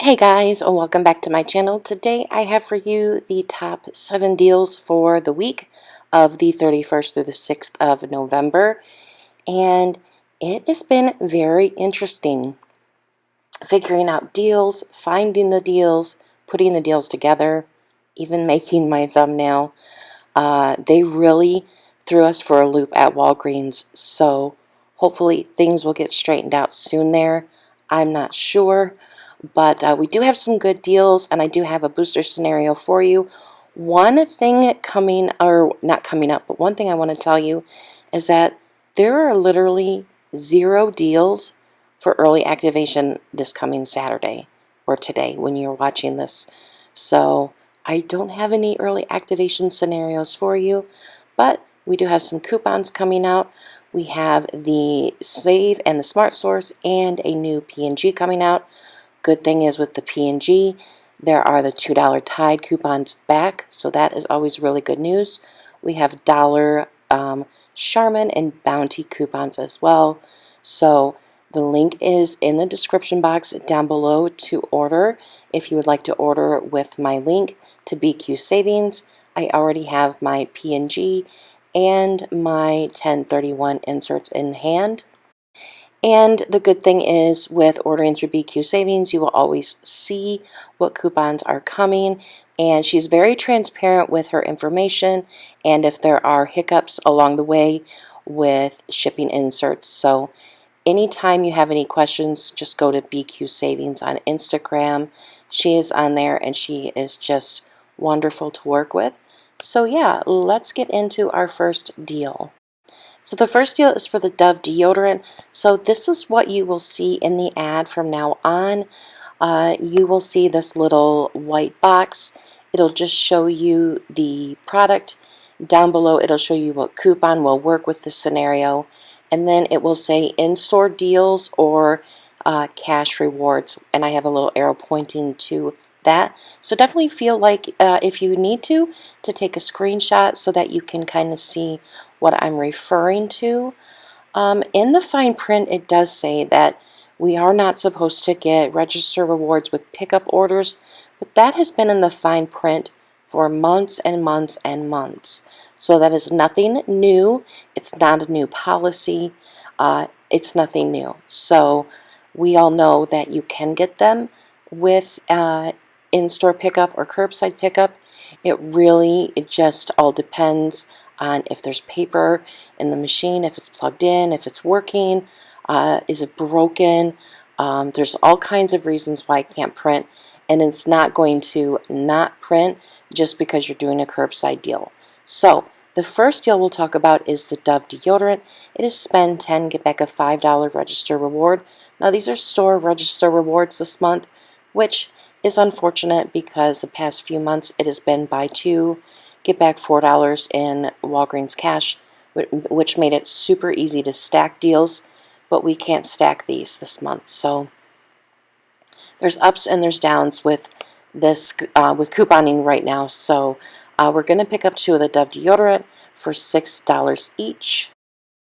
Hey guys, and welcome back to my channel. Today I have for you the top 7 deals for the week of the 31st through the 6th of November. And it has been very interesting figuring out deals, finding the deals, putting the deals together, even making my thumbnail. They really threw us for a loop at Walgreens, so hopefully things will get straightened out soon there. I'm not sure. But we do have some good deals, and I do have a booster scenario for you. One thing coming, or not coming up, but one thing I want to tell you is that there are literally 0 deals for early activation this coming Saturday or today when you're watching this. So I don't have any early activation scenarios for you, but we do have some coupons coming out. We have the Save and the Smart Source and a new P&G coming out. Good thing is with the P&G, there are the $2 Tide coupons back, so that is always really good news. We have dollar Charmin and Bounty coupons as well. So the link is in the description box down below to order. If you would like to order with my link to BQ Savings, I already have my P&G and my 1031 inserts in hand. And the good thing is with ordering through BQ Savings, you will always see what coupons are coming. And she's very transparent with her information and if there are hiccups along the way with shipping inserts. So anytime you have any questions, just go to BQ Savings on Instagram. She is on there and she is just wonderful to work with. So yeah, let's get into our first deal. So the first deal is for the Dove deodorant. So this is what you will see in the ad from now on. You will see this little white box. It'll just show you the product. Down below it'll show you what coupon will work with the scenario. And then it will say in-store deals or cash rewards. And I have a little arrow pointing to that. So definitely feel like if you need to take a screenshot so that you can kind of see what I'm referring to. In the fine print, it does say that we are not supposed to get register rewards with pickup orders, but that has been in the fine print for months and months and months. So that is nothing new. It's not a new policy. It's nothing new. So we all know that you can get them with in-store pickup or curbside pickup. It just all depends on if there's paper in the machine, if it's plugged in, if it's working, is it broken. There's all kinds of reasons why it can't print, and it's not going to not print just because you're doing a curbside deal. So the first deal we'll talk about is the Dove deodorant. It is spend 10, get back a $5 register reward. Now these are store register rewards this month, which is unfortunate because the past few months it has been buy 2, get back $4 in Walgreens cash, which made it super easy to stack deals, but we can't stack these this month. So there's ups and there's downs with this with couponing right now. So we're going to pick up 2 of the Dove deodorant for $6 each.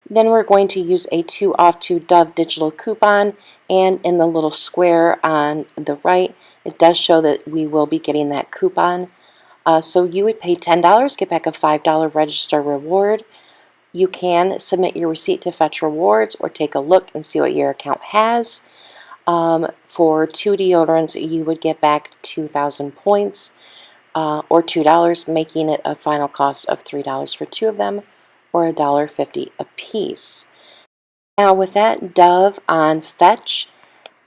Then we're going to use a 2 off 2 Dove digital coupon, and in the little square on the right, it does show that we will be getting that coupon. So you would pay $10, get back a $5 register reward. You can submit your receipt to Fetch Rewards or take a look and see what your account has. For 2 deodorants, you would get back 2,000 points or $2, making it a final cost of $3 for 2 of them or $1.50 a piece. Now with that Dove on Fetch,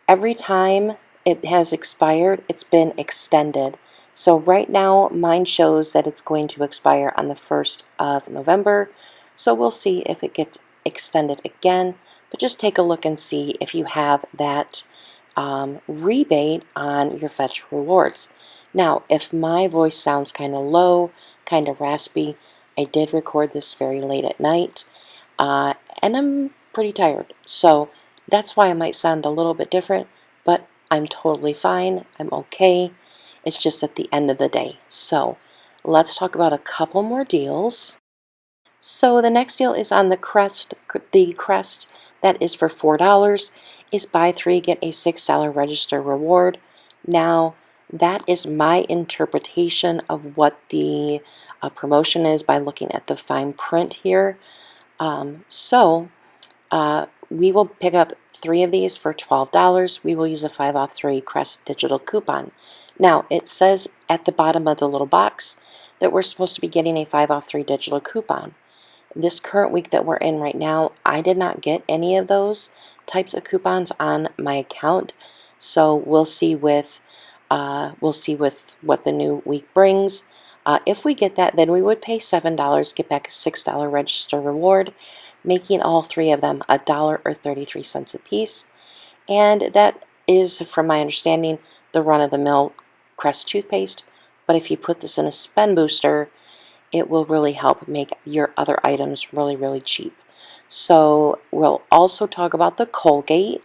every time it has expired, it's been extended. So right now, mine shows that it's going to expire on the 1st of November. So we'll see if it gets extended again. But just take a look and see if you have that rebate on your Fetch Rewards. Now, if my voice sounds kind of low, kind of raspy, I did record this very late at night. And I'm pretty tired. So that's why I might sound a little bit different. But I'm totally fine. I'm okay. It's just at the end of the day. So let's talk about a couple more deals. So the next deal is on the Crest. The Crest that is for $4 is buy 3, get a $6 register reward. Now, that is my interpretation of what the promotion is by looking at the fine print here. We will pick up 3 of these for $12. We will use a 5 off 3 Crest digital coupon. Now, it says at the bottom of the little box that we're supposed to be getting a 5 off 3 digital coupon. This current week that we're in right now, I did not get any of those types of coupons on my account. So we'll see with what the new week brings. If we get that, then we would pay $7, get back a $6 register reward, making all 3 of them $1 or 33 cents a piece. And that is, from my understanding, the run-of-the-mill Crest toothpaste. But if you put this in a spend booster, it will really help make your other items really, really cheap. So we'll also talk about the Colgate.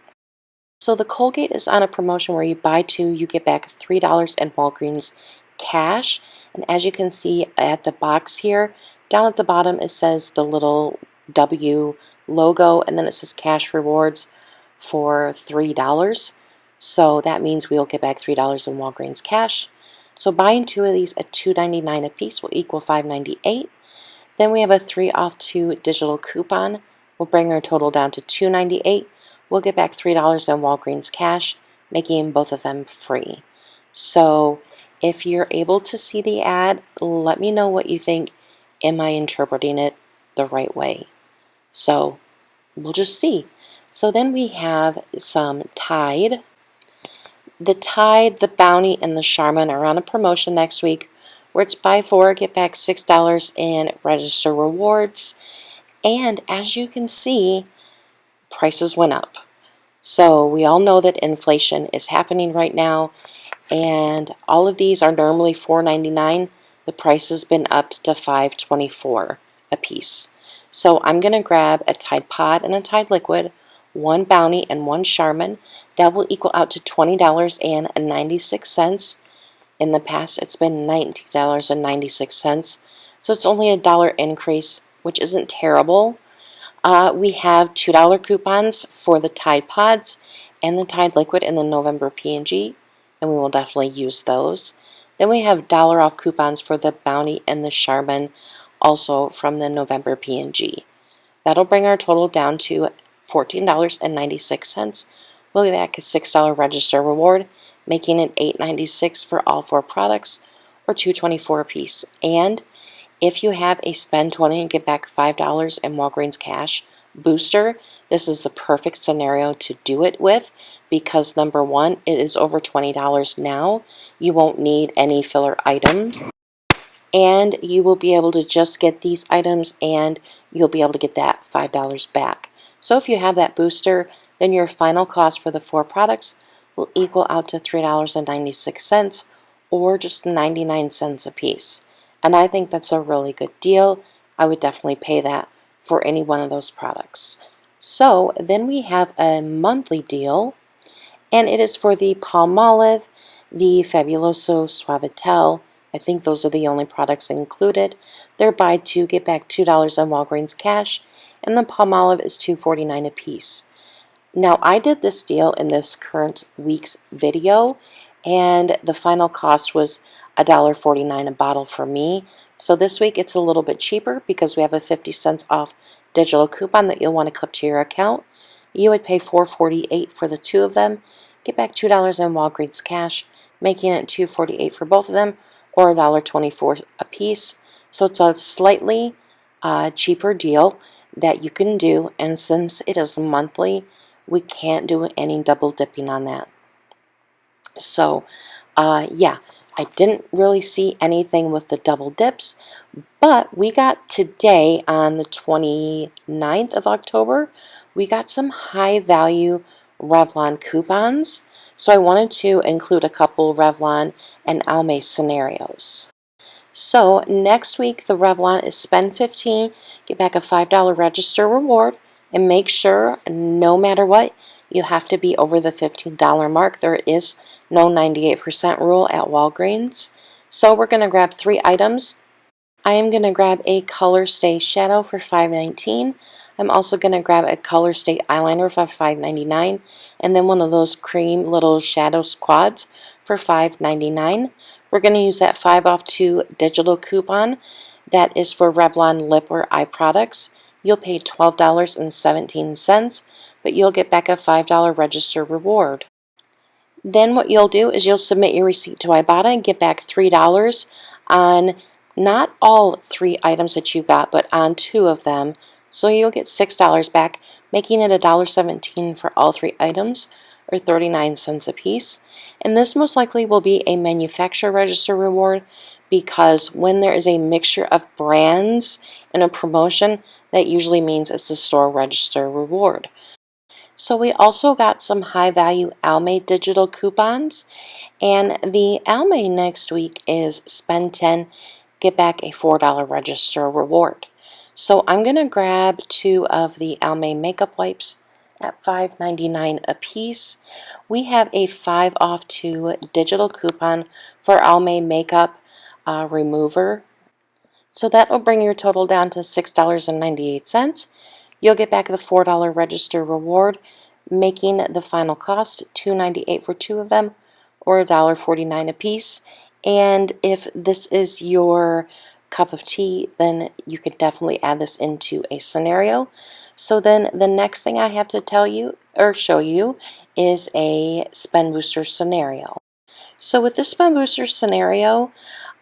So the Colgate is on a promotion where you buy 2, you get back $3 in Walgreens cash. And as you can see at the box here, down at the bottom it says the little W logo, and then it says cash rewards for $3. So that means we'll get back $3 in Walgreens cash. So buying 2 of these at $2.99 a piece will equal $5.98. Then we have a 3 off 2 digital coupon. We'll bring our total down to $2.98. We'll get back $3 in Walgreens cash, making both of them free. So if you're able to see the ad, let me know what you think. Am I interpreting it the right way? So we'll just see. So then we have some Tide. The Tide, the Bounty, and the Charmin are on a promotion next week where it's buy 4, get back $6 in register rewards. And as you can see, prices went up. So we all know that inflation is happening right now, and all of these are normally $4.99. The price has been upped to $5.24 a piece. So I'm going to grab a Tide Pod and a Tide Liquid, 1 Bounty and 1 Charmin. That will equal out to $20.96. In the past, it's been $19.96. So it's only a $1 increase, which isn't terrible. We have $2 coupons for the Tide Pods and the Tide Liquid in the November P&G, and we will definitely use those. Then we have $1 off coupons for the Bounty and the Charmin, also from the November P&G. That'll bring our total down to $14.96. We'll get back a $6 register reward, making it $8.96 for all 4 products, or $2.24 a piece. And if you have a spend 20 and get back $5 in Walgreens cash booster, this is the perfect scenario to do it with, because number one, it is over $20 now. You won't need any filler items, and you will be able to just get these items and you'll be able to get that $5 back. So if you have that booster, then your final cost for the 4 products will equal out to $3.96, or just 99 cents a piece. And I think that's a really good deal. I would definitely pay that for any one of those products. So then we have a monthly deal, and it is for the Palmolive, the Fabuloso Suavitel. I think those are the only products included. They're buy 2, get back $2 on Walgreens cash, and the Palmolive is $2.49 a piece. Now, I did this deal in this current week's video, and the final cost was $1.49 a bottle for me. So this week it's a little bit cheaper because we have a 50 cents off digital coupon that you'll want to clip to your account. You would pay $4.48 for the 2 of them, get back $2 in Walgreens cash, making it $2.48 for both of them, or $1.24 a piece. So it's a slightly cheaper deal that you can do, and since it is monthly, we can't do any double dipping on that. So yeah, I didn't really see anything with the double dips, but we got today on the 29th of October, we got some high value Revlon coupons. So I wanted to include a couple Revlon and Almay scenarios. So next week the Revlon is spend 15, get back a $5 register reward, and make sure no matter what you have to be over the $15 mark. There is no 98% rule at Walgreens. So we're going to grab 3 items. I am going to grab a Color Stay Shadow for $5.19. I'm also going to grab a Color Stay eyeliner for $5.99, and then one of those cream little shadow quads for $5.99. We're going to use that 5 off 2 digital coupon. That is for Revlon lip or eye products. You'll pay $12.17, but you'll get back a $5 register reward. Then what you'll do is you'll submit your receipt to Ibotta and get back $3 on not all 3 items that you got, but on 2 of them. So you'll get $6 back, making it $1.17 for all 3 items, or 39 cents a piece. And this most likely will be a manufacturer register reward, because when there is a mixture of brands in a promotion, that usually means it's a store register reward. So we also got some high value Almay digital coupons, and the Almay next week is spend 10, get back a $4 register reward. So I'm going to grab 2 of the Almay makeup wipes at $5.99 a piece. We have a 5 off 2 digital coupon for Almay makeup remover. So that will bring your total down to $6.98. You'll get back the $4 register reward, making the final cost $2.98 for 2 of them, or $1.49 a piece. And if this is your cup of tea, then you can definitely add this into a scenario. So then the next thing I have to tell you or show you is a spend booster scenario. So with this spend booster scenario,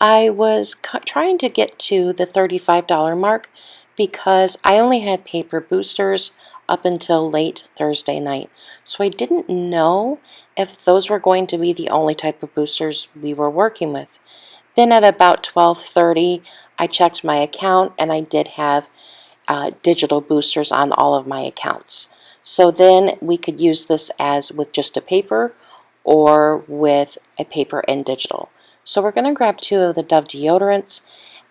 I was trying to get to the $35 mark because I only had paper boosters up until late Thursday night. So I didn't know if those were going to be the only type of boosters we were working with. Then at about 12:30, I checked my account and I did have digital boosters on all of my accounts. So then we could use this as with just a paper or with a paper and digital. So we're going to grab 2 of the Dove deodorants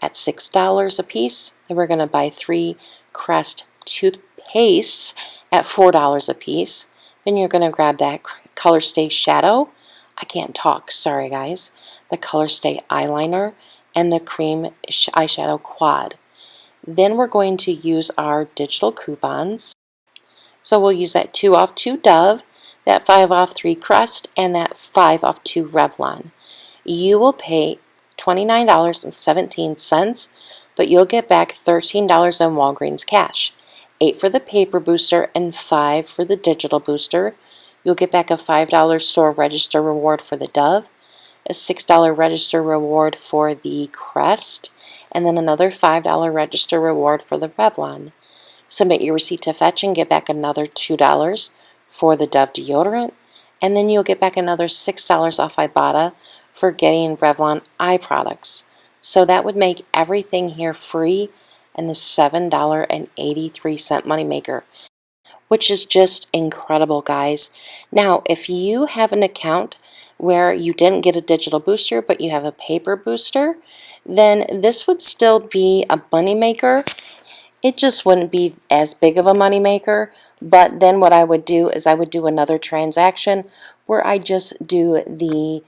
at $6 a piece, and we're going to buy 3 Crest Toothpaste at $4 a piece. Then you're going to grab that Color Stay Shadow. I can't talk, sorry guys. The Color Stay eyeliner and the cream eyeshadow quad. Then we're going to use our digital coupons. So we'll use that 2 off 2 Dove, that 5 off 3 Crest, and that 5 off 2 Revlon. You will pay $29.17, but you'll get back $13 in Walgreens cash. 8 for the paper booster and 5 for the digital booster. You'll get back a $5 store register reward for the Dove, a $6 register reward for the Crest, and then another $5 register reward for the Revlon. Submit your receipt to Fetch and get back another $2 for the Dove deodorant, and then you'll get back another $6 off Ibotta for getting Revlon eye products. So that would make everything here free and the $7.83 moneymaker, which is just incredible, guys. Now, if you have an account where you didn't get a digital booster but you have a paper booster, then this would still be a moneymaker. It just wouldn't be as big of a moneymaker, but then what I would do is I would do another transaction where I just do the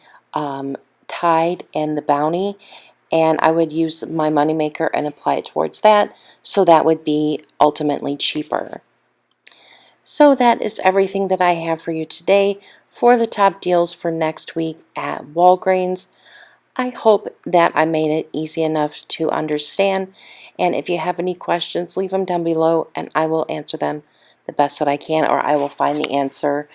Tide and the Bounty, and I would use my moneymaker and apply it towards that, so that would be ultimately cheaper. So that is everything that I have for you today for the top deals for next week at Walgreens. I hope that I made it easy enough to understand, and if you have any questions, leave them down below and I will answer them the best that I can, or I will find the answer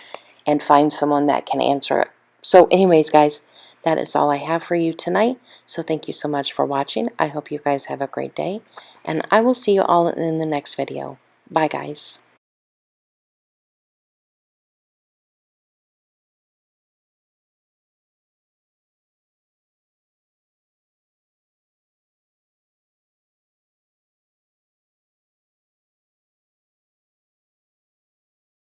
and find someone that can answer it. So anyways, guys, that is all I have for you tonight. So thank you so much for watching. I hope you guys have a great day, and I will see you all in the next video. Bye, guys.